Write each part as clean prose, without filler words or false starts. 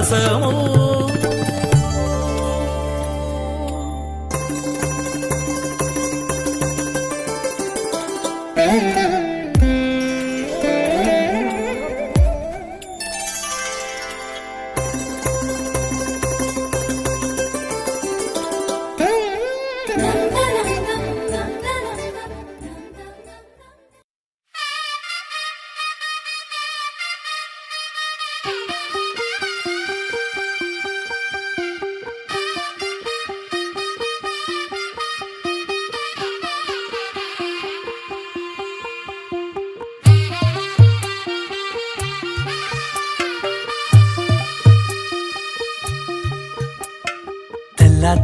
విలాసము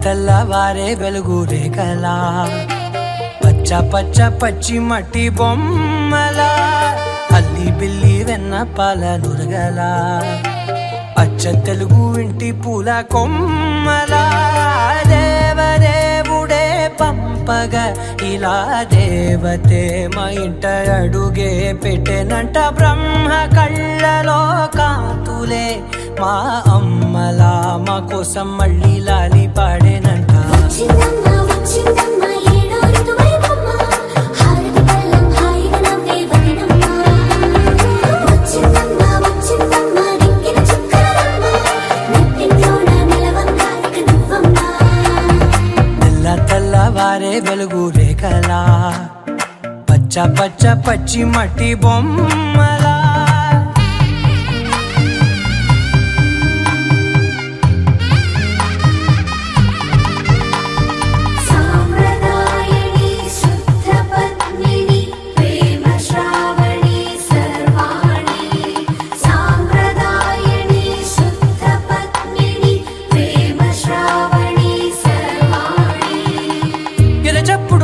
తెల్లవారే వెలుగు రేఖలా పచ్చ పచ్చ పచ్చి మట్టి బొమ్మలా అల్లి బిల్లి వెన్న పాల నురగలా అచ్చ తెలుగు ఇంటి పూల కొమ్మలా దేవదేవుడే పంపగా ఇలా దేవతే మా ఇంట అడుగే పెట్టెనంట బ్రహ్మ కళ్ళలో కాంతులే మా అమ్మలా మా కోసం మళ్ళీ లాలి పాడేనంట తెల్లవారే వెలుగు రేఖలా పచ్చ పచ్చ పచ్చి మట్టి బొమ్మలా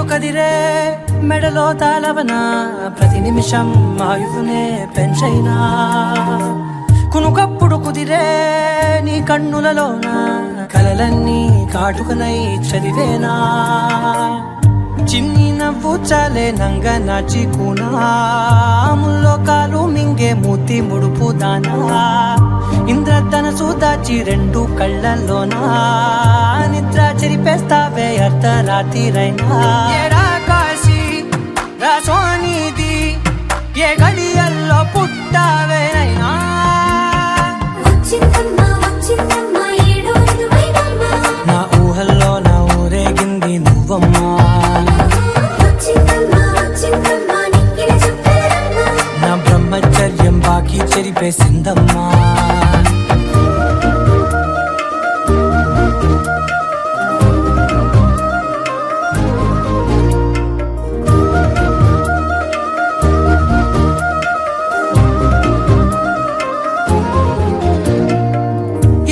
కదిరే మెడలో తాళవన ప్రతి నిమిషం ఆయువునే పెంచైనా కునుకప్పుడు కుదిరే నీ కన్నులలోన కలలన్నీ కాటుకనై చదివేనా చిన్ని నవ్వు చాలే నంగ నాచి కూనాముల్లో కాలు మింగే మూతి ముడుపు దానా ఇంద్రధనసు దాచి రెండు కళ్ళల్లోనా నిద్ర చెరిపేస్తావే అర్ధరాత్రిరైనా ఏడా కాశీ రాసోనిది ఏ గడియల్లో పుట్టావేనైనా నా ఊహల్లో నా ఊరేగింది నువ్వమ్మా నా బ్రహ్మచర్యం బాకీ చెరిపేసిందమ్మా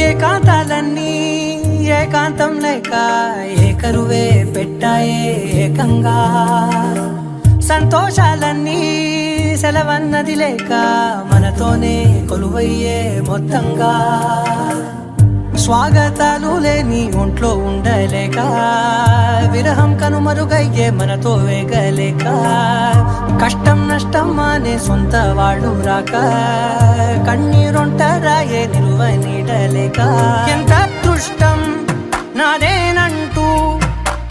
ఏకాంతాలన్నీ ఏకాంతం లేక ఏకరువే పెట్టాయే ఏకంగా సంతోషాలన్నీ సెలవన్నది లేక మనతోనే కొలువయ్యే మొత్తంగా స్వాగతాలు లేని ఒంట్లో ఉండలేక విరహం కనుమరుగయ్యే మనతో వేగలేక కష్టం నష్టం అనే సొంత వాడు రాక కన్నీరొంటరాయే నిలువ నీడలేక ఎంత అదృష్టం నాదేనంటూ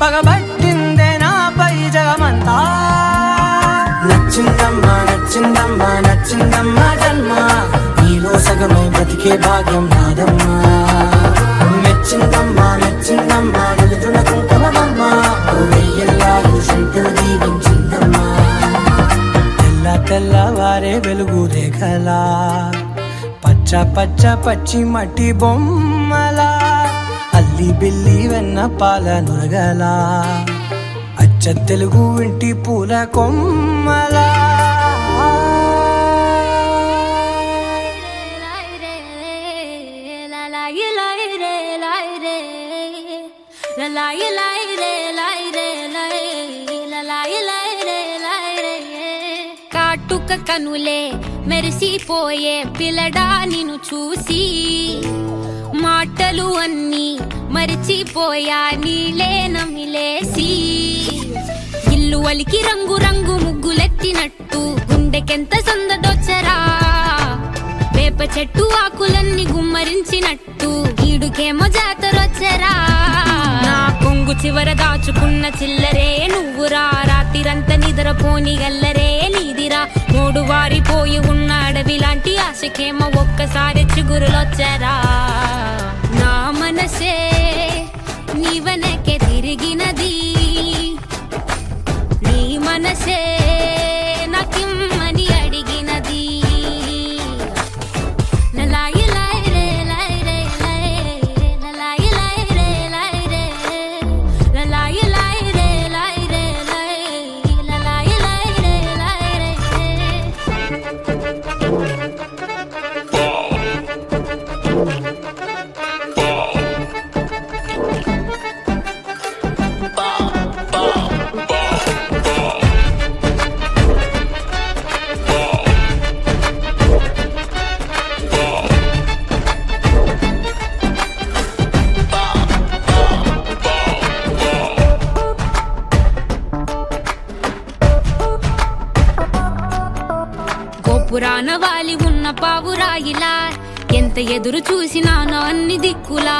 పగబట్టిందే నాపై జగమంతా నచ్చిందమ్మా నచ్చిందమ్మా నచ్చిందమ్మా జన్మ నీలో సగమై బ్రతికే భాగ్యం నాదమ్మా మెచ్చిందమ్మా మెచ్చిందమ్మా నిలుతున్న కుంకుమమ్మా వెయ్యల్లాలు శంకరు దీవించిందమ్మా తెల్లవారే వెలుగు రేఖలా పచ్చ పచ్చ పచ్చి మట్టి బొమ్మలా అల్లి బిల్లి వెన్న పాల నురగలా అచ్చ తెలుగు ఇంటి పూల కొమ్మలా కాటుక కనులే మెరిసిపోయే పిల్లడా నిన్ను చూసి మాటలు అన్నీ మరిచిపోయా నీలే నమిలేసి ఇల్లు వలికి రంగు రంగు ముగ్గులెత్తినట్టు గుండెకెంత సందడొచ్చరా వేప చెట్టు ఆకులన్నీ గుమ్మరించినట్టు ఈడుకేమో జాతరొచ్చరా. నా కొంగు చివర దాచుకున్న చిల్లరే నువ్వురా, రాత్రిరంతా నిద్రపోని గల్లరే నీదిరా. మూడు వారిపోయి ఉన్న అడవి లాంటి ఆశకేమో ఒక్కసారి చిగురులొచ్చరా. నా మనసే నీ వెనకే తిరిగినది, నీ మనసే నాకిమ్మని అడిగినది. లలాయి లాయి రే లాయి రే లాయి, లలాయి లాయి రే లాయి రే, లలాయి లాయి రే లాయి రే లాయి, లలాయి లాయి రే లాయి రే. గోపురాన వాలి ఉన్న పావురాయిలా ఎంత ఎదురు చూసినానో అన్ని దిక్కులా.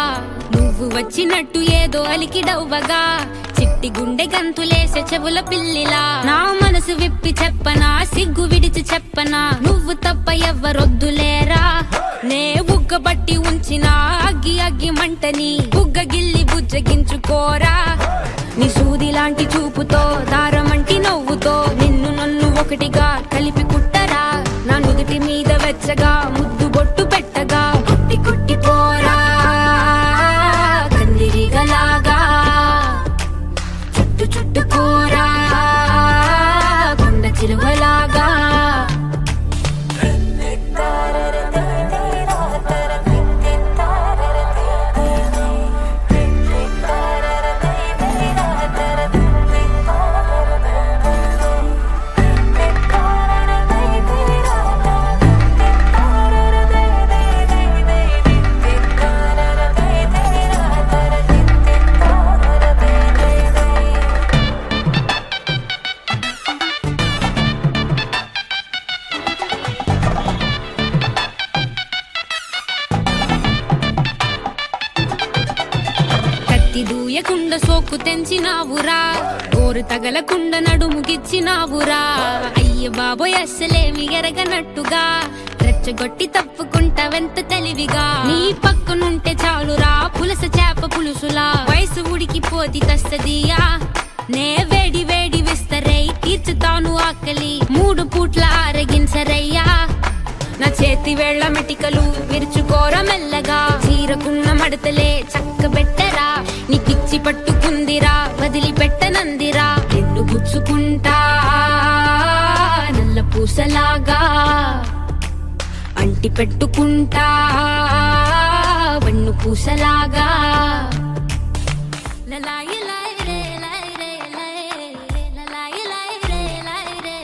నువ్వు వచ్చినట్టు ఏదో అలికిడవ్వగా చిట్టి గుండె గంతులేసే చెవుల పిల్లిలా. నా మనసు విప్పి చెప్పనా, సిగ్గు విడిచి చెప్పనా, నువ్వు తప్ప ఎవ్వరొద్దులేరా. నే బుగ్గబట్టి ఉంచిన అగ్గి అగ్గి మంటని బుగ్గ గిల్లి బుజ్జగించుకోరా. నీ సూది లాంటి చూపుతో దారమంటి నవ్వుతో నిన్ను నన్ను ఒకటిగా కలిపి కుట్టరా. నా నుదుటి మీద వెచ్చగా ముద్దు బొట్టు పెట్టగా కొట్టి కొట్టి పోరా. కందిరిగలాగా చుట్టు చుట్టుకోరా, కొండ చిలువలాగా. దూయకుండ సోకు తెంచినావురా, గోరు తగలకుండ నడుముగిచ్చినావురా. అయ్య బాబోయ్ అస్సలేమి ఎరగనట్టుగా రెచ్చగొట్టి తప్పుకుంటావెంత తెలివిగా. నీ పక్కనుంటే చాలురా పులస చేప పులుసులా, వయసు ఉడికిపోతి తస్తదియా. నే వేడి వేడి విస్తరై తీర్చుతాను ఆకలి, 3 పూట్ల ఆరగించరయ్యా. నా చేతి వేళ్ల మెటికలు విరుచుకోర మెల్లగా, చీరకున్న మడతలే చక్కబెట్టరా. నీకిచ్చి పట్టుకుందిరా వదిలిపెట్టనందిరా, నిన్ను గుచ్చుకుంటా నల్ల పూసలాగా, అంటి పెట్టుకుంటా వన్ను పూసలాగా. లలాయి లాయి రే లాయి రే లాయి, లలాయి లాయి రే లాయి రే,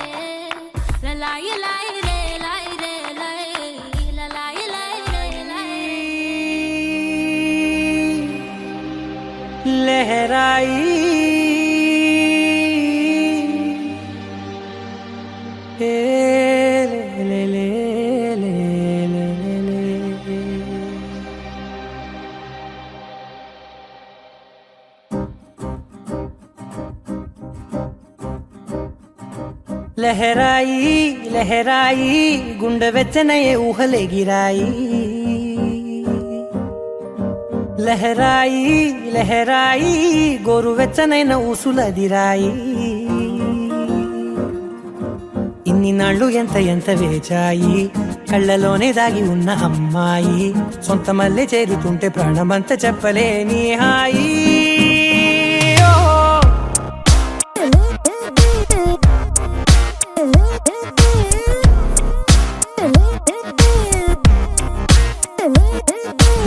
లలాయి లాయి రే లాయి రే లాయి, లలాయి లాయి రే లాయి. लहराई ले ले ले ले ले ले ले। लहराई लहराई गुंड వెచ్చనయే ఊహలే గిరాయి. లహరాయి లహరాయి గోరువెచ్చనైన ఊసులదిరాయి. ఇన్ని నాళ్ళు ఎంత ఎంత వేచాయి, కళ్ళలోనే దాగి ఉన్న అమ్మాయి. సొంత మల్లె చేరుతుంటే ప్రాణమంతా చెప్పలేని హాయి.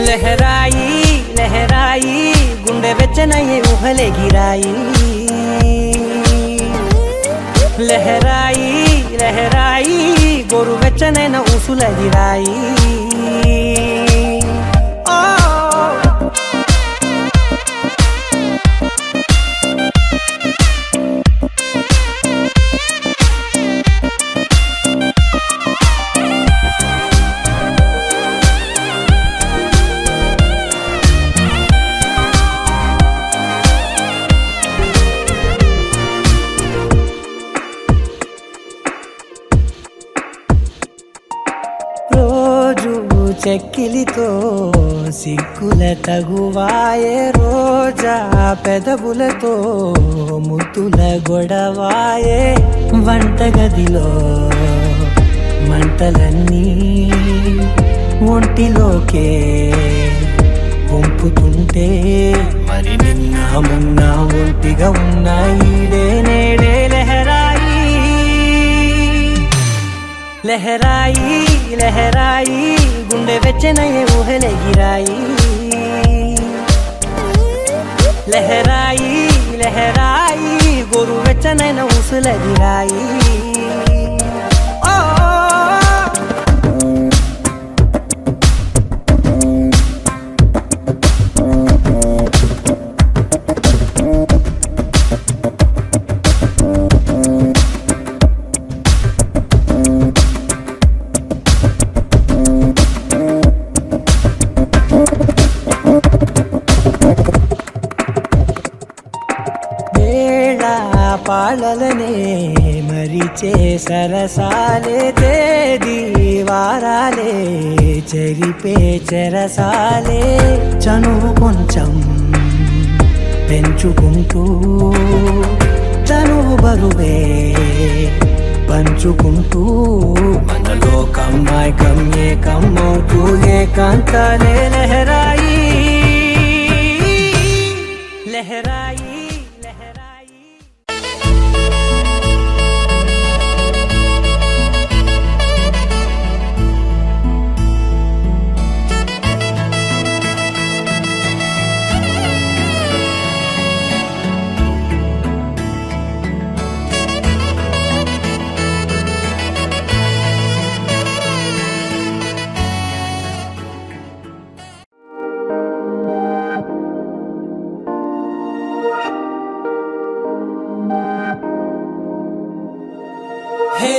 లహరాయి లహరాయి గుండె వెచ్చనయ్యే ఊహలే గిరాయి. లహరాయి లహరాయి గోరు వెచ్చనైన ఊసులదిరాయి. చెక్కిలితో సిక్కుల తగువాయే రోజా పెదవులతో ముద్దుల గొడవాయే వంటగదిలో మంటలన్నీ ఒంటిలోకే వంపుతుంటే మరి నిన్న మొన్న ఒంటిగా ఉన్నాయి నేడే లహరాయి లహరాయి లహరాయి గుండె వెచ్చనయ్యే ఊహలెగిరాయి లహరాయి లహరాయి గోరు వెచ్చనైన ఊసులెగిరాయి పాలలనే మరిచే సరసాలే తేదీ వారాలే చెరిపే చెరసాలే చనువు కొంచెం పెంచుకుంటూ చనువు బరువే పంచుకుంటూ మనలో కమ్మాయికం ఏకమవుతూ ఏకాంతాలే లహరాయి లహరాయి హే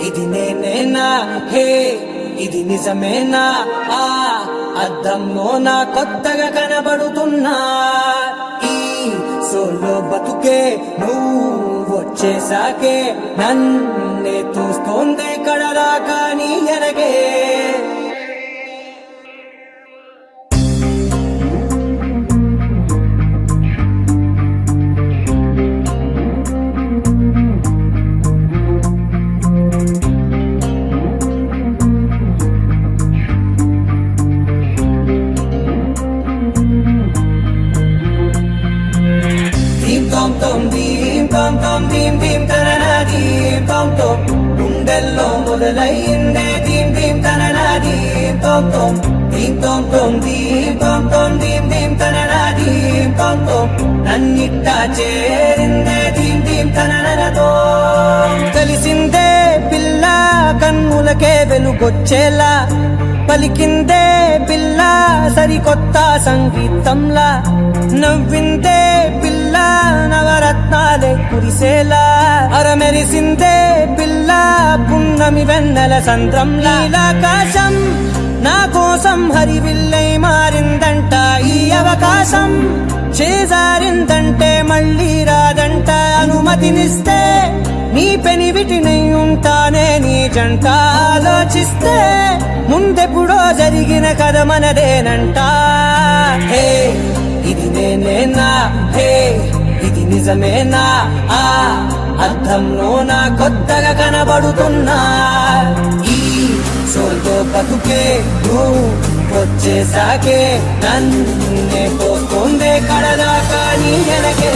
ఇది నేనేనా హే ఇది నిజమేనా ఆ అద్దంలో నా కొత్తగా కనబడుతున్నా ఈ సోలో బతుకే నువ్వు వచ్చేసాకే నన్నే చూస్తోందే కడరాకా నీ ఎనగే గుండెల్లో మొదలైందే దీం దీం తననా దీం తోం తోం దీం తోం తోం దీం తోం తోం దీం దీం తననా దీం తోం తోం నన్నిట్టా చేరిందే దీం దీం తననతో కలిసిందే పిల్ల కన్నులకే వెలుగొచ్చేలా పలికిందే పిల్ల సరికొత్త సంగీతంలా నవ్విందే పిల్ల నవరత్నాలే కురిసేలా అరమెరిసిందే పిల్ల పున్నమి వెన్నెల సంద్రంలా ఆకాశం నా కోసం హరివిల్లై మారిందంట ఈ అవకాశం చేజారిందంటే మళ్ళీ రాదంట అనుమతినిస్తే నీ పెనివిటినై ఉంటానే నీ జంట ఆలోచిస్తే ముందెప్పుడో జరిగిన కథ మనదేనంట హే ఇది నేనేనా హే ఇది నిజమేనా ఆ అర్థంలో నా కొత్తగా కనబడుతున్నా ఈ సోల్తో బతుకే నువ్వు వచ్చేసాకే నన్నే పోతుందే కడదాకా నీ ఎనకే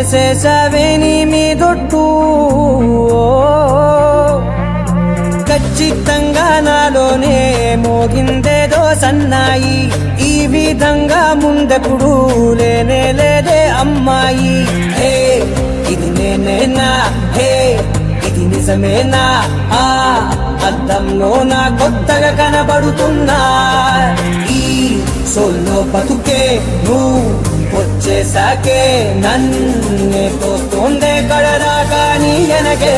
వేసేసావే నీ మీదొట్టు ఖచ్చితంగా నాలోనే మోగిందేదో సన్నాయి ఈ విధంగా ముందెప్పుడు లేనే లేదే అమ్మాయి హే ఇది నేనేనా హే ఇది నిజమేనా ఆ అద్దంలో నా కొత్తగా కనబడుతున్నా ఈ సోల్లో బతుకే నువ్వు వచ్చేసాకే నన్నే తోస్తోందే కడదాకా నీ వెనకే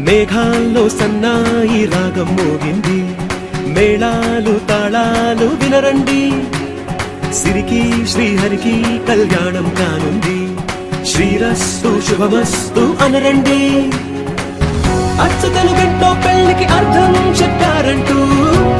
మేఘాల్లో సన్నాయి రాగం మోగింది మేళాలు తాళాలు వినరండి సిరికి శ్రీహరికి కళ్యాణం కానుంది శ్రీరస్తు శుభమస్తు అనరండి అచ్చతలు గంటో పెళ్లికి అర్థం చెప్పారంటూ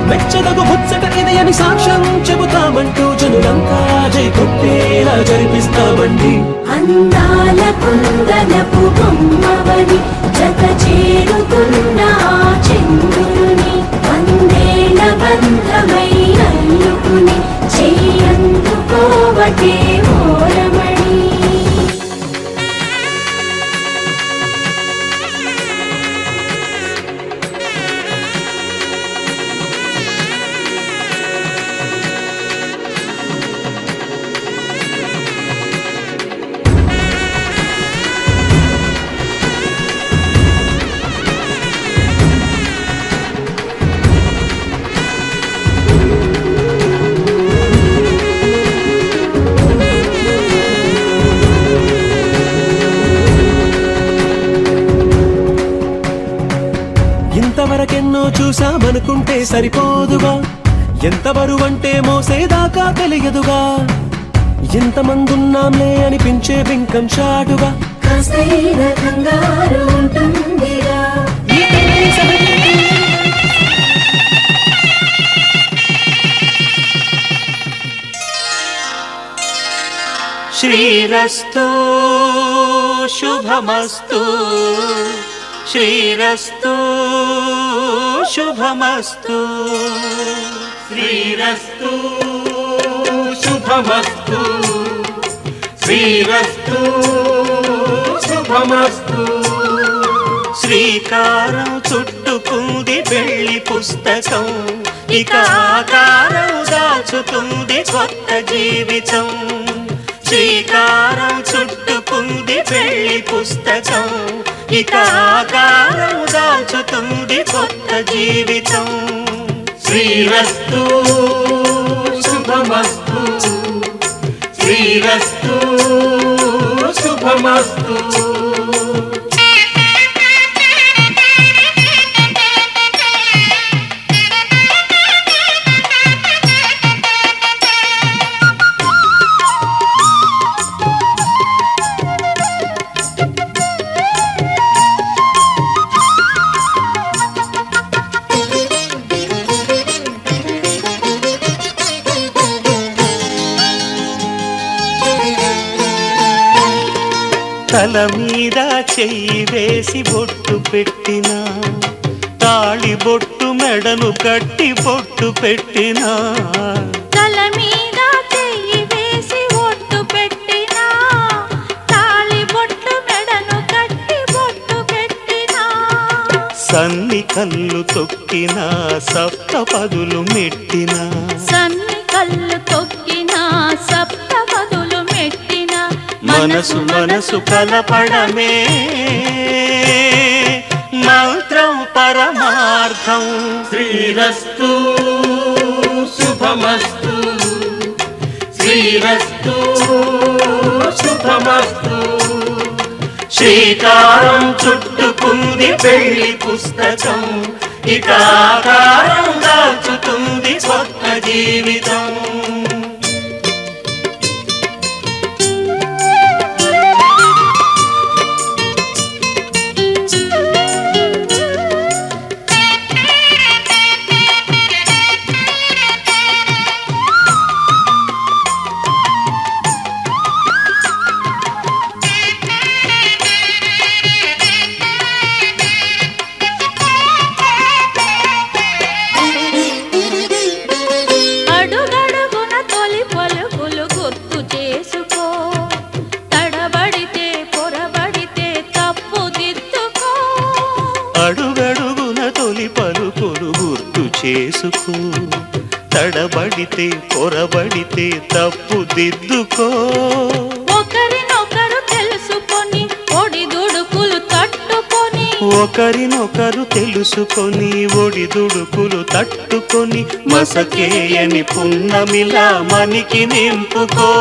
మెచ్చదగు ముచ్చట ఇది అని సాక్ష్యం చెబుతామంటూ జనులంతా జై కొట్టేలా జరిపిస్తామండి అందాల కుందనపు బొమ్మవని జత చేరుకున్న ఆ చంద్రుని వందేళ్ల బంధమై అల్లుకుని చెయ్యందుకోవటే ఓరమణి ఇంతవరకెన్నో చూసామనుకుంటే సరిపోదుగా ఎంత బరువంటే మోసేదాకా తెలియదుగా ఎంతమందున్నాంలే అనిపించే బింకం చాటుగా కాస్తైన కంగారు ఉంటుందిగా శ్రీరస్తు శుభమస్తు శ్రీరస్తు శుభమస్తు శ్రీరస్తు శుభమస్తు శ్రీరస్తు శుభమస్తు శ్రీకారం చుట్టుకుంది పెళ్లి పుస్తకం ఇక ఆకారం దాచుతుంది కొత్త జీవితం శ్రీకారం చుట్టుకుంది పెళ్లి పుస్తకం ఇక ఆకారం దాచుతుంది కొత్త జీవితం శ్రీరస్తు శుభమస్తు శ్రీరస్తు శుభమస్తు తల మీద చెయ్యి వేసి బొట్టు పెట్టినా తాళి బొట్టు మెడను కట్టి బొట్టు పెట్టినా తల మీద చెయ్యి వేసి ఒట్టు పెట్టినా తాళి బొట్టు మెడను కట్టి బొట్టు పెట్టినా సన్ని కళ్ళు తొక్కినా సప్త పదులు మెట్టినా సన్ని కళ్ళు తొక్కినా సప్త పదులు మెట్టినా మనసు మనసు కలపడమే మంత్రం పరమార్థం శ్రీరస్తు శుభమస్తు శ్రీ శ్రీరస్తు శుభమస్తు. శ్రీకారం చుట్టుకుంది పెళ్లి పుస్తకం, ఇక ఆకారం దాచుతుంది కొత్త జీవితం. అడుగడుగున తొలి పలుకులు గుర్తు చేసుకో, తడబడితే పొరబడితే తప్పు దిద్దుకో. అడుగడుగున తొలి పలుకులు గుర్తు చేసుకో, తడబడితే పొరబడితే తప్పు దిద్దుకో. ఒకరినొకరు తెలుసుకొని ఒడిదుడుకులు తట్టుకొని, ఒకరినొకరు తెలుసుకొని ఒడిదుడుకులు తట్టుకొని, మసకేయని పున్నమిలా మనికి నింపుకో.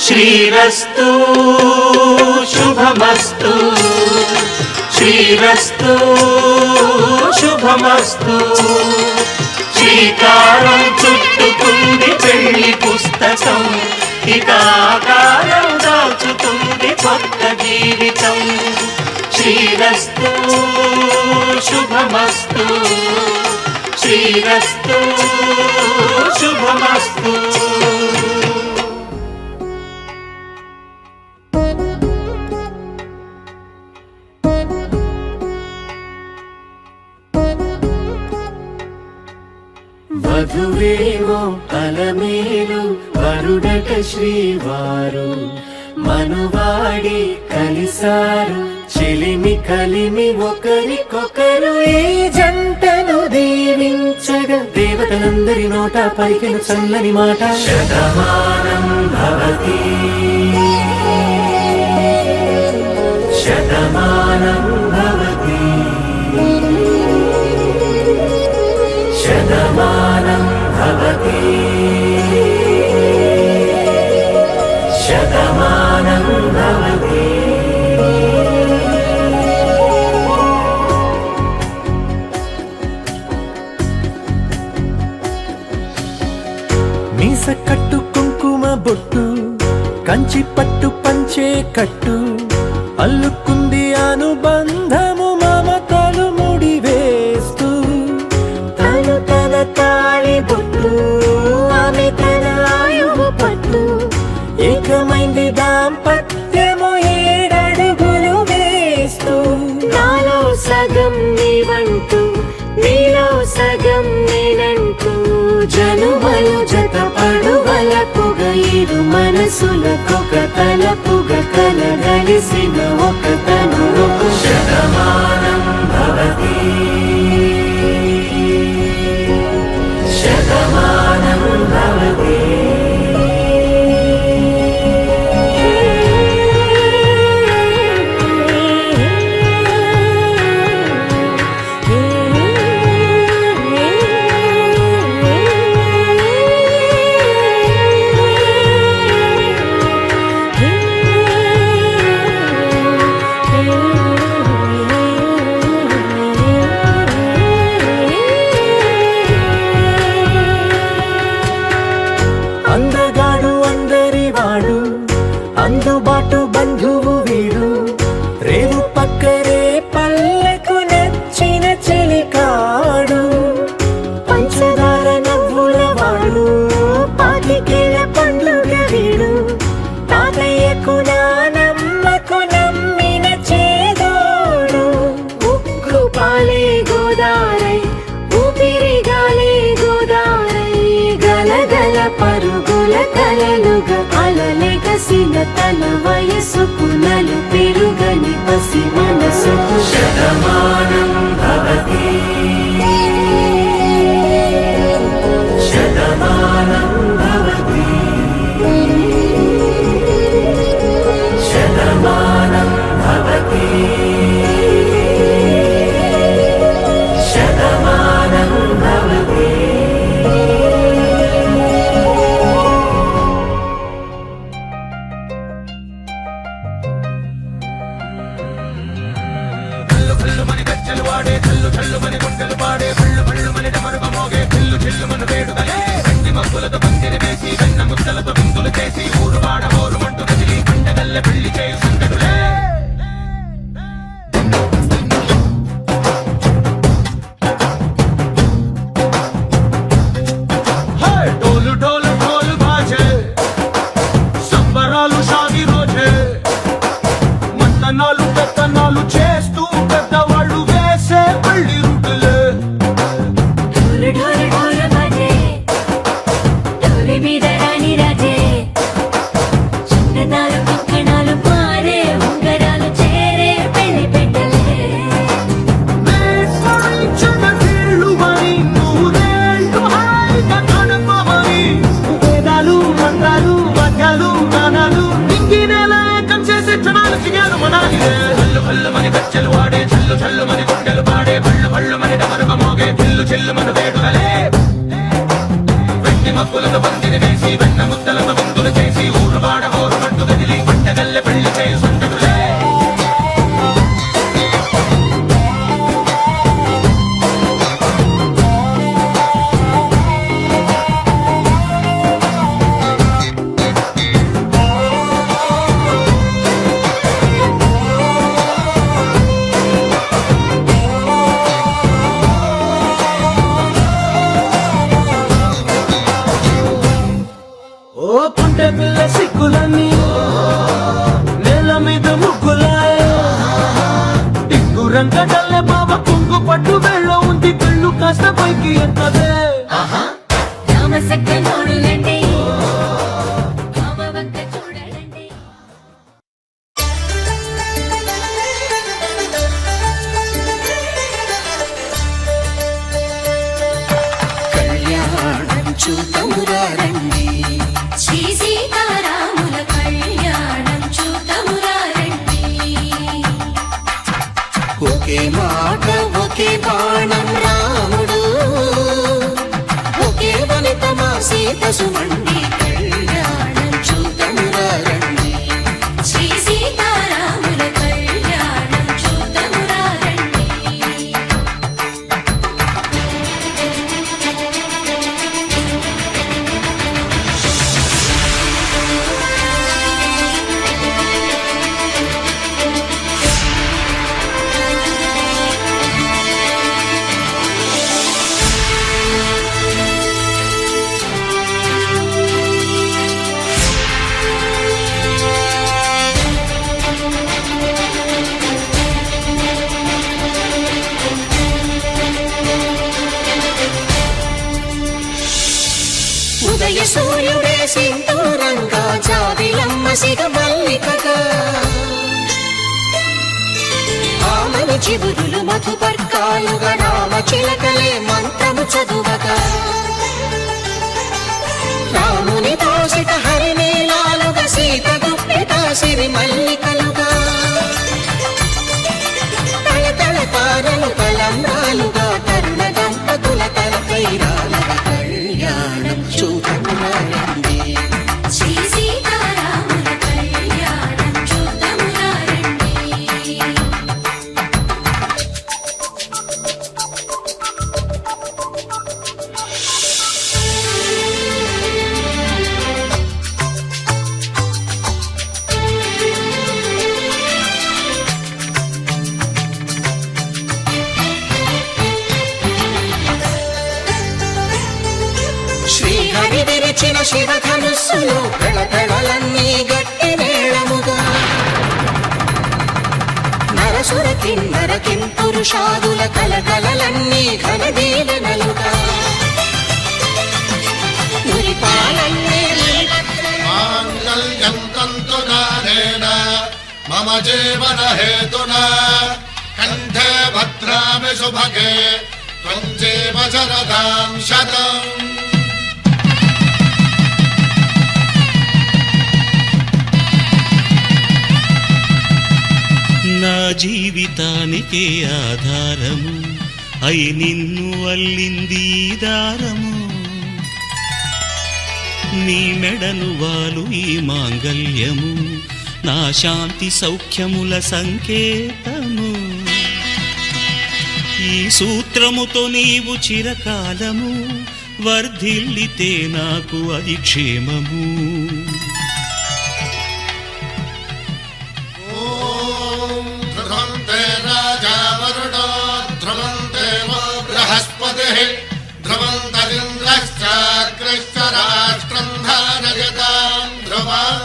శ్రీరస్తు శుభమస్తు. శ్రీరస్తు శుభమస్తు. శ్రీకారం చుట్టుకుంది పెళ్లి పుస్తకం, ఇక ఆకారం దాచుతుంది కొత్త జీవితం. శ్రీరస్తు శుభమస్తు. శ్రీరస్తు శుభమస్తు. వధువేమో అలమేలు, వరుడట శ్రీవారు. మనువాడి కలిసారు, చెలిమి కలిమి ఒకరికొకరు. ఈ జంటను దీవించగా దేవతలందరి నోట పలికిన చల్లని మాట. శతమానం భవతి శతమానం భవతి శతమానం భవతి శతమానం భవతి. మీస కట్టు కుంకుమ బొట్టు, కంచి పట్టు పంచే కట్టు, అల్లుకుంది అనుబంధము మమతలు ముడి వేస్తూ. తను తన తాళి బొట్టు, ఆమె తన ఆయువు పట్టు, ఏకమైంది దాంపత్యము ఏడడుగులు వేస్తూ. నాలో సగం నీవంటూ, నీలో సగం నేనంటూ, జనుమలు జత పడువలపుగ ఇరు మనసులకొక తలపుగ కలగలిసిన ఒక తను. శతమానం భవతి శతమానం భవతి. అందగాడు అందరి వాడు, అందుబాటు బంధువు వీడు, రేవు పక్కరే పల్లెకు నచ్చిన చెలికాడు. పంచదార నవ్వుల వాడు, పాతికేల పండ్లుగ వీడు, తాతయ్యకు నానమ్మకు నమ్మిన చేదోడు. ఉక్కు పాలే గోదారై, ఊపిరి గాలే గోదారై, గలగల పరుగుల కలలుగా అలలెగసిన తన వయసుకు నలు పెరుగని పసి మనసుకు. శతమానం భవతి శతమానం భవతి శతమానం భవతి శతమానం భవతి. పాడే చల్లు చల్లు మని గుండెలు పాడే పళ్ళు పళ్ళు మని డమరుగ మోగే చిల్లు చిల్లు మన వేడుదలే వెండి మబ్బులతో పందిరి వేసి వెన్న ముద్దలతో విందులు చేసి ఊరు వాడ ఊరు మంటు కదిలి పండగల్లె పెళ్లి చేయు సంగతులే డోలు డోలు డోలు బాజే సంబరాలు షాది రోజే మంతనాలు పెత్తనాలు చేస్తూ పెద్దవాళ్ళు వేసే పెళ్లి రుటులే ढोल ढोल ढोल बजे ढोली మీద రాణి రాజే చిన్నదాలు పక్కనాలు పారే ఉంగరాలు చేరే పెళ్లి పెట్టలే వేదాలు మంత్రాలు వాద్యాలు గానాలు ఇంగినేలా ఏకం చేసే క్షణాలు చిగాలు మనాలి చల్లు పళ్ళు మని గజ్జలు వాడే చల్లు చల్లు మని గుండెలు పాడే పళ్ళు పళ్ళు మని డమరుగ మోగే చిల్లు చిల్లు మన వేడుదలే వెండి మబ్బులతో పందిరి వేసి వెన్న ముద్దలతో విందులు చేసి ఊరు వాడ ఊరు మంటు కదిలి పండగల్లె పెళ్లి చేయు సంగతులే ఓ పుంటె పిల్ల సిక్కులని నేల మీద ముగ్గులాయ టింగు రంగడల్లె బావ కుంగు పట్టు వెళ్ళ ఉంది కళ్ళు కాస్త పైకి ఎంతదే రామ సక్క నోడులండి రామ వంక చూడలండి కళ్యాణం చూతమురారండి శ్రీ సీతారాముల కళ్యాణం చూతమురా రండి ఒకే మాట ఒకే బాణం రాముడు ఒకే వనిత మా సీత సుమండి కళ్యాణం చూతమురారండి శ్రీ సీతారాముల కళ్యాణం చూతమురా రండి ఉదయ సూర్యుడే సింధూరంగా జాబిలమ్మ సిగ మల్లికగా ఆమని చివురులు మధుపర్కాలుగా రామ చిలకలే మంత్రము చదువగా రాముని దోసిట హరినీలాలుగా సీత గుప్పిట సిరి మల్లికలుగా తల తల తారలు తలంబ్రాలుగా తరుణ దంపతుల తలపై రాలగా కళ్యాణం చూడమురారండి శ్రీ సీతారాముల కళ్యాణం చూతమురా రండి శ్రీహరి విరిచిన శివధనుస్సులు కళకళలన్నీ గట్టి మేళముగా నరసుర కిన్నర కింపురుషాదుల కలకలలన్నీ ఘన దీవెనలుగా మురిపాలన్నీ మాంగళ్యం తంతునానేన మమ జీవన హేతునా కంఠే భద్రామి శుభగే త్వం జీవ శరదాం శతం నా జీవితానికే ఆధారము అయి నిన్ను అల్లింది ఈ దారము నీ మెడను వాలు ఈ మాంగల్యము నా శాంతి సౌఖ్యముల సంకేతము సూత్రముతో నీవు చిరకాలము వర్ధిల్లితే నాకు అది క్షేమము. ఓం ధ్రువంతే రాజా వరుణో ధ్రువంతే వో బృహస్పతిః ధ్రువంతరింద్రశ్చాగ్రశ్చ రాష్ట్రం ధారయతాం ధ్రువం.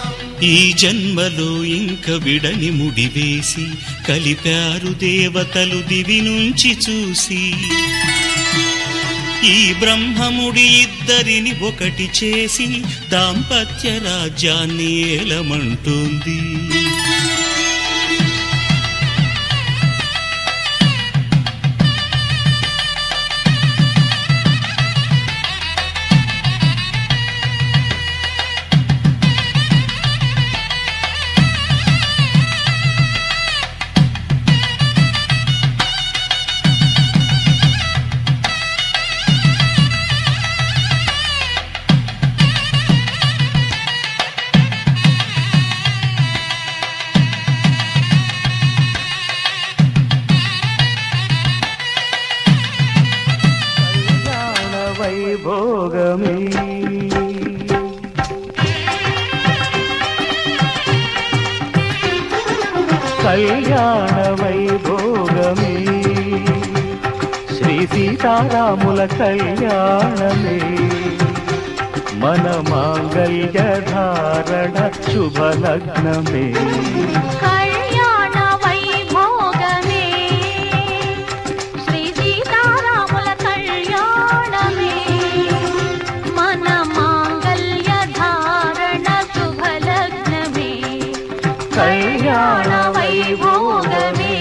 ఈ జన్మలో ఇంక విడని ముడివేసి కలిపారు దేవతలు దివి నుంచి చూసి. ఈ బ్రహ్మముడి ఇద్దరిని ఒకటి చేసి దాంపత్య రాజ్యాన్ని ఏలమంటోంది. వైభోగమే కళ్యాణ వైభోగమే శ్రీ సీతారాముల కళ్యాణమే మన మాంగళ్య ధారణ శుభలగ్నమే. కళ్యాణ వైభోగమే శ్రీ సీతారాముల కళ్యాణమే మన మాంగళ్య ధారణ శుభలగ్నమే. కళ్యాణ వైభోగమే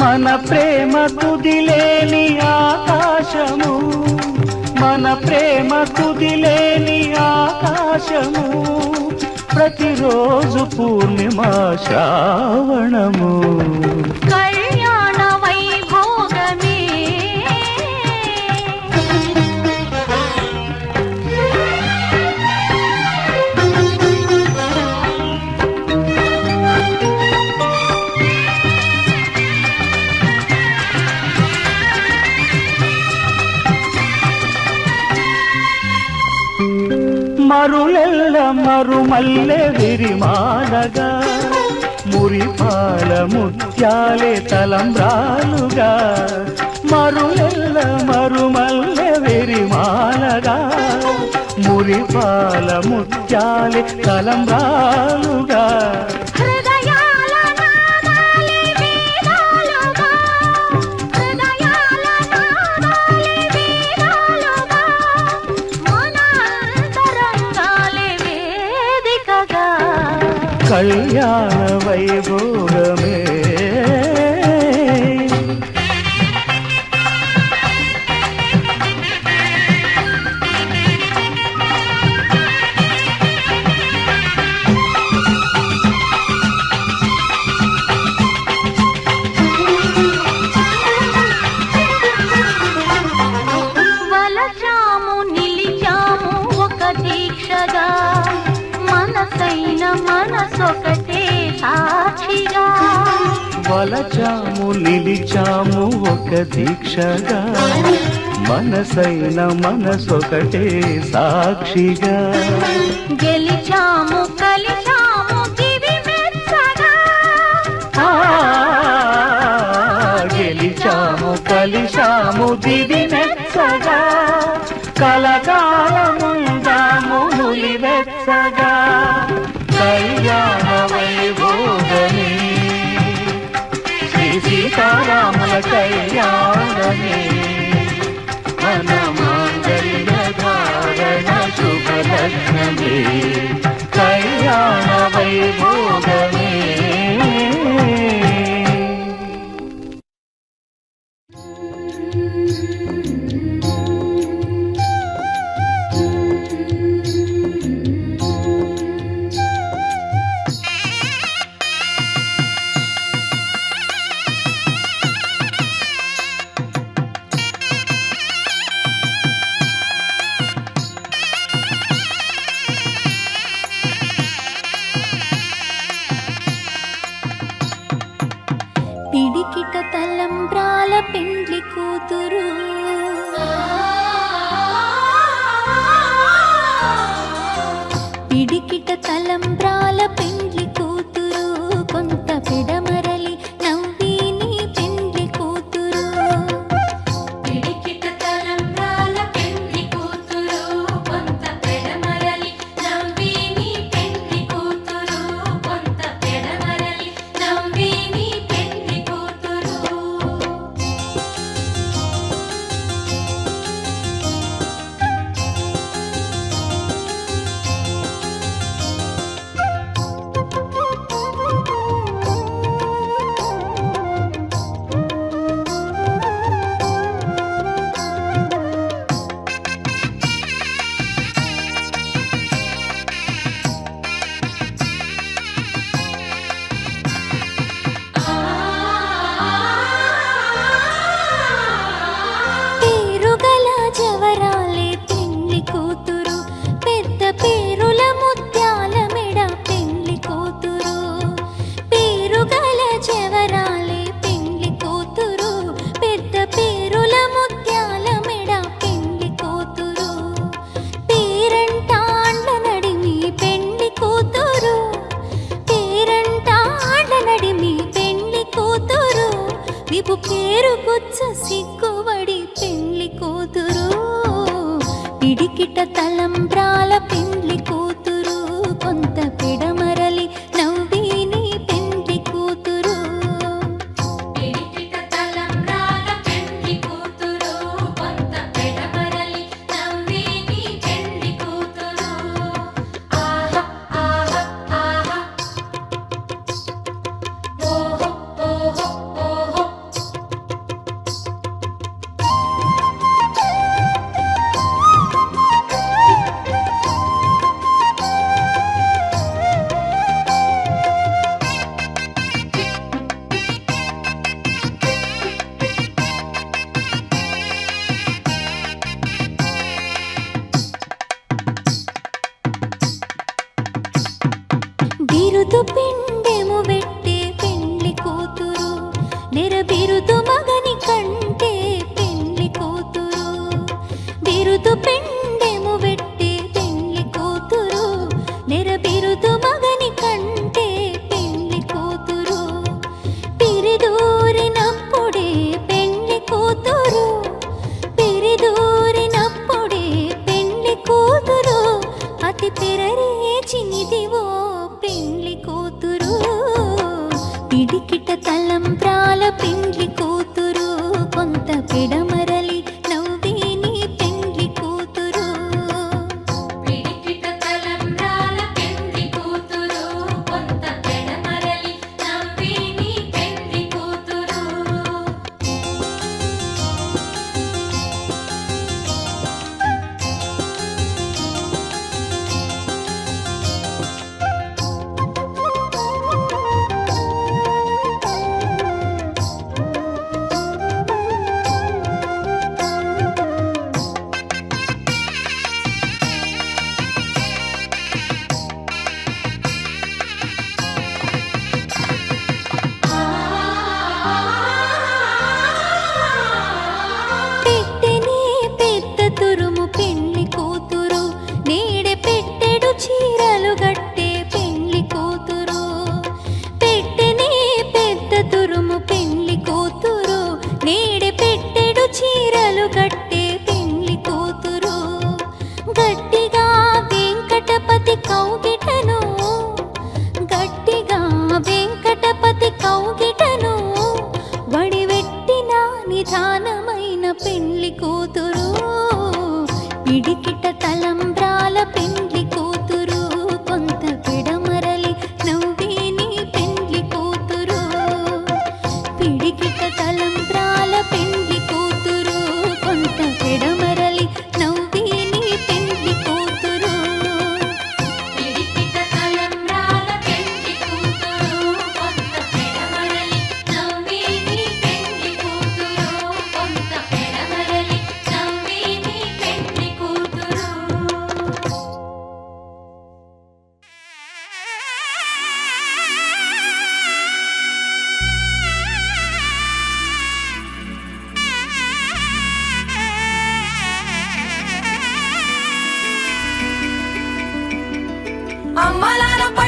మన ప్రేమ తుదిలేని ఆకాశము మన ప్రేమ తుదిలేని ఆకాశము ప్రతిరోజు పూర్ణిమా శ్రావణము. కళ్యాణ వైభోగమే మరులెల్ల మరుమల్లె విరిమాలగా మురిపాల ముత్యాలే తలంబ్రాలుగా. మరులెల్ల మరుమల్లె విరిమాలగా మురిపాల ముత్యాలే తలంబ్రాలుగా. హృదయాల నాదాలే వేదాలుగా హృదయాల నాదాలే వేదాలుగా మన అంతరంగాలే వేదికగా. కళ్యాణ వైభోగమే వలచాము నిలిచాము ఒక దీక్షగా మనసైన మనసొకటే సాక్షిగా. వలచాము నిలిచాము ఒక దీక్షగా మనసైన మనసొకటే సాక్షిగా. గెలిచాము కలిచాము దివి మెచ్చగా గెలిచాము కలిశాము దివి మెచ్చగా. కలకాలముందాము నులి వెచ్చగా. కళ్యాణ వైభోగమే శ్రీ సీతారాముల కళ్యాణమే మన మాంగళ్య ధారణ లగ్నమే కళ్యాణ వైభోగమే. పిడికిట తలంబ్రాల పెండ్లి కూతురు పిడికిట తలంబ్రాల పెండ్లి కూతురు కొంత పెడమరలి నవ్విని పెండ్లి కూతురు పిడికిట తలంబ్రాల పెండ్లి కూతురు కొంత పెడమరలి నవ్విని పెండ్లి కూతురు కొంత పెడమరలి నవ్విని పెండ్లి కూతురు. పేరుగల జవరాలే పెండ్లి కూతురు పెద్ద పేరుల ముత్యాల మెడ పెండ్లి కూతురు పేరుగల జవరాలే పెండ్లి కూతురు పెద్ద పేరుల ముత్యాల మెడ పెండ్లి కూతురు పేరంటాండ్ల నడిమి పెండ్లి కూతురు పేరంటాండ్ల నడిమి పెండ్లి కూతురు విపు పేరు గుచ్చ సిగ్గుబడి పెండ్లి కూతురు పిడికిట తలంబ్రాల పెండ్లి కూతురు కొంత పెడమరలి నవ్విని పెండ్లి కూతురు పిడికిట తలంబ్రాల పెండ్లి కూతురు కొంత పెడమరలి నవ్విని పెండ్లి కూతురు. ఆహా ఆహా ఆహా ఓహో ఓహో ఓహో. బిరుదు పిండెము వెట్టే పెండ్లి కూతురు నెర బిరుదు మగని కంటే పెండ్లి కూతురు బిరుదు పిండెము వెట్టే పెండ్లి కూతురు నెర బిరుదు మగని కంటే పెండ్లి కూతురు పిరిదూరినప్పుడే పెండ్లి కూతురు పిరిదూరినప్పుడే పెండ్లి కూతురు అతి పెరరేచినిదివో పెండ్లి కూతురు పిడికిట తలంబ్రాల పెండ్లి కూతురు కొంత పెడమరలి నవ్విని పెండ్లి కూతురు పిడికిట తలంబ్రాల పెండ్లి కూతురు కొంత పెడమరలి నవ్విని పెండ్లి కూతురు.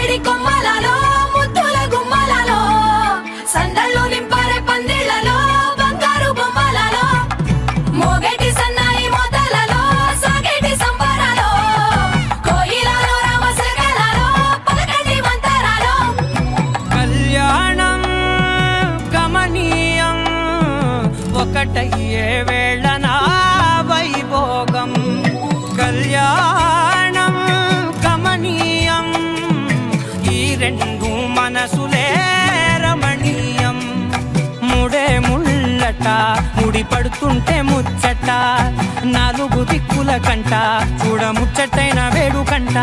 పైడి కొమ్మలలో ముద్దుల గుమ్మలలో సందళ్ళు నింపరే పందిళ్లలో బంగారు బొమ్మలలో మోగేటి సన్నాయి మోతలలో సాగేటి సంబరాలో కోయిలలో రామశకలలో పలకటి మంతరాలో కళ్యాణం గమనీయం ఒకటయ్యే వేళ నా వైభోగం కళ్యాణం గమనీయం ఈ రెండు మనసులే రమణీయం ముడే ముళ్ళట ముడి పడుతుంటే ముచ్చట నాలుగు దిక్కుల కంట చూడ ముచ్చటైన వేడుకంట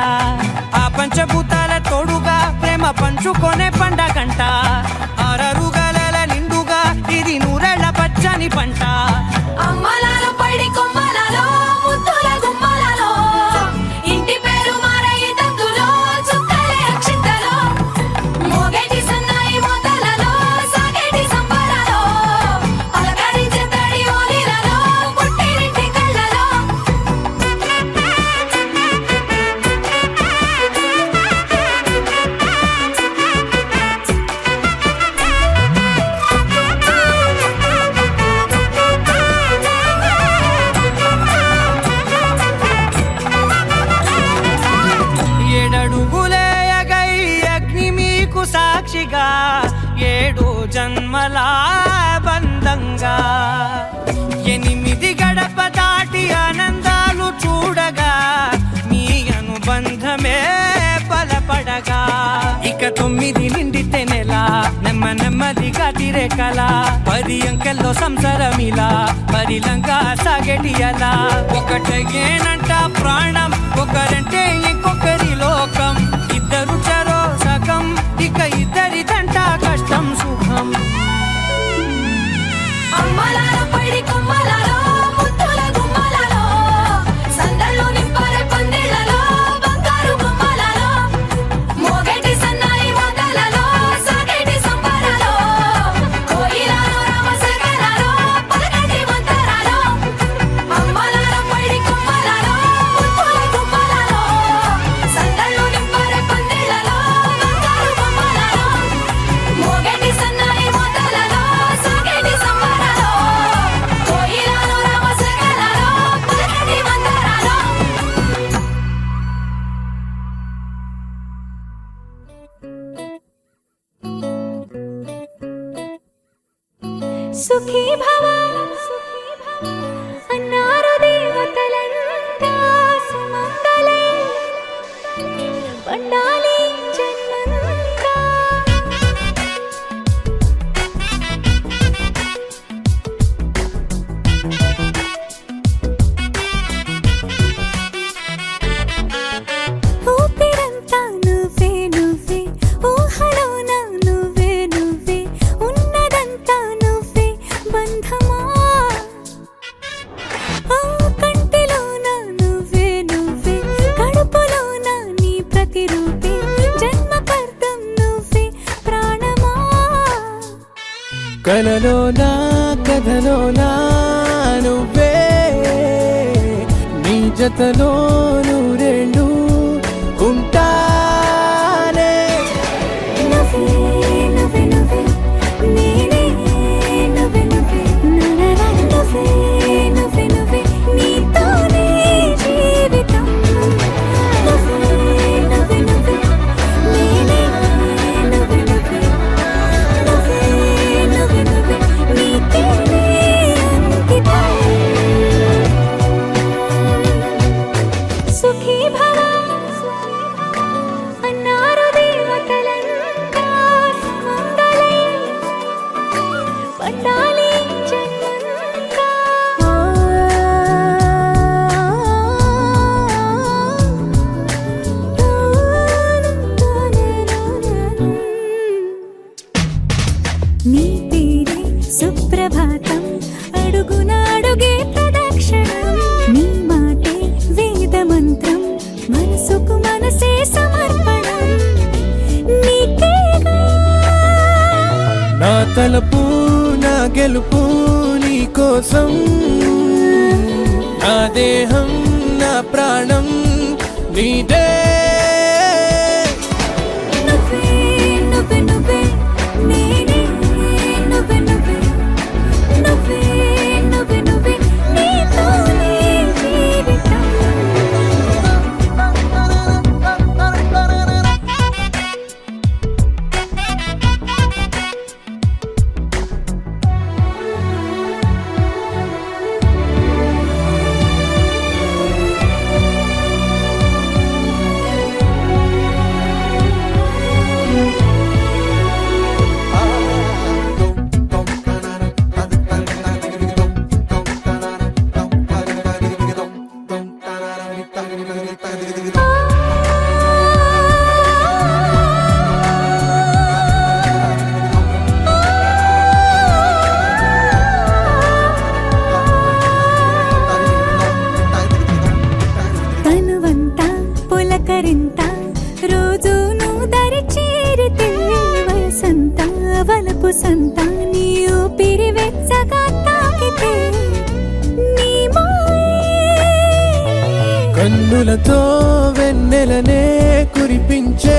ఆ పంచభూతాల తోడుగా ప్రేమ పంచుకొనే పండగంట ఆరరుగల నిండుగా ఇది నూరెళ్ళ పచ్చని పంట అమ్మలాలో పైడి కొమ్మలలో ముద్దుల గుమ్మలలో ఇంటి పేరు మారయి తందులో చుక్కలే అక్షింతలో మోగేటి సన్నాయి మోతలలో సాగేటి సంబరాలో పలకరించే తడి ఓలిలలో పుట్టినింటి కళ్ళలో ఏడడుగులే ఎగై అగ్ని మీకు సాక్షిగా ఏడు జన్మల బంధంగా ఎనిమిది గడప దాటి ఆనందాలు చూడగా మీ అనుబంధమే బలపడగా ఇక 9 నిండితే నెల నెమ్మదిగా తిరే కల 10 అంకెల్లో సంసారమిలా పరిలంగా సాగేటి అలా ఒకటేనంట ప్రాణం ఒకరంటే ఇంకొకరి లోకం ఇద్దరు చరో సగం ఇక ఇద్దరిదంట కష్టం సుఖం అమ్మలాలో పైడి కొమ్మలలో ముద్దుల గుమ్మలలో సందళ్ళు నింపరే పందిళ్లలో బంగారు బొమ్మలలో మోగేటి సన్నాయి మోతలలో సాగేటి సంబరాలో కోయిలలో రామశకలలో పలకటి మంతరాలో అమ్మలాలో పైడి కొమ్మలలో ముద్దుల గుమ్మలలో సందళ్ళు నింపరే పందిళ్లలో బంగారు బొమ్మలలో మోగేటి సన్నాయి మోతలలో సాగేటి సంబరాలో కోయిలలో రామశకలలో పలకటి మంతరాలో సుఖీ భవ అన్నారు దేవతలంతా సుమంగళే పండాలి జన్మంతా ఊపిరంతా నువ్వే నువ్వే ఊహలోన నువ్వే నువ్వే ఉన్నదంతా నువ్వే బంధమా ఆ కంటిలోన నువ్వే నువ్వే కడుపులోన నీ ప్రతిరూపే జన్మకర్తం నువ్వే ప్రాణమా కలలోనా కథలోనా నువ్వే నీ జతలో నూరేళ్ళు ఉంటానే నువ్వే నువ్వే నువ్వే నేనే నువ్వే నువ్వే నరరా నువ్వే నువ్వే నువ్వే నీతోనే జీవితం నువ్వే నువ్వే నువ్వే నేనే నువ్వే నువ్వే నువ్వే నువ్వే నువ్వే నీతోనే అంకితం సుఖీ భవ అన్నారు దేవతలంతా సుమంగళే పండాలి జన్మంతా నీ పేరే సుప్రభాతం అడుగున అడుగే ప్రదక్షిణం నీ మాటే వేదమంత్రం మనసుకు మనసే సమర్పణం నీకేగా నా తలపు నా గెలుపు నీ కోసం నా దేహం నా ప్రాణం నీదే కన్నులతో వెన్నెలనే కురిపించే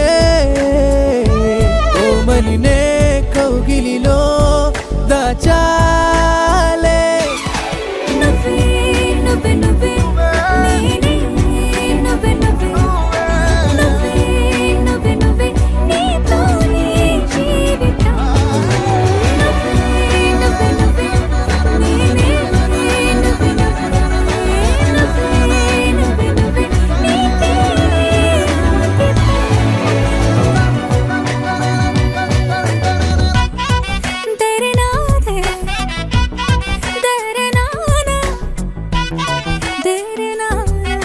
కోమలినే కౌగిలిలో దాచాలే నువ్వే నువ్వే నువ్వే నేనే నువ్వే నువ్వే నువ్వే నువ్వే నువ్వే నీతోనే జీవితం నువ్వే నువ్వే నువ్వే నేనే నువ్వే నువ్వే నువ్వే నువ్వే నీకే तेरे नाते तेरे नाना तेरे नाना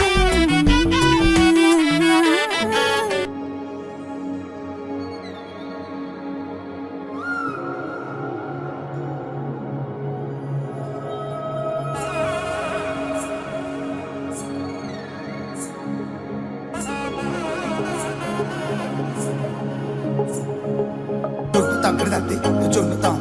జొన్ను తంగడి తంది జొన్ను తాం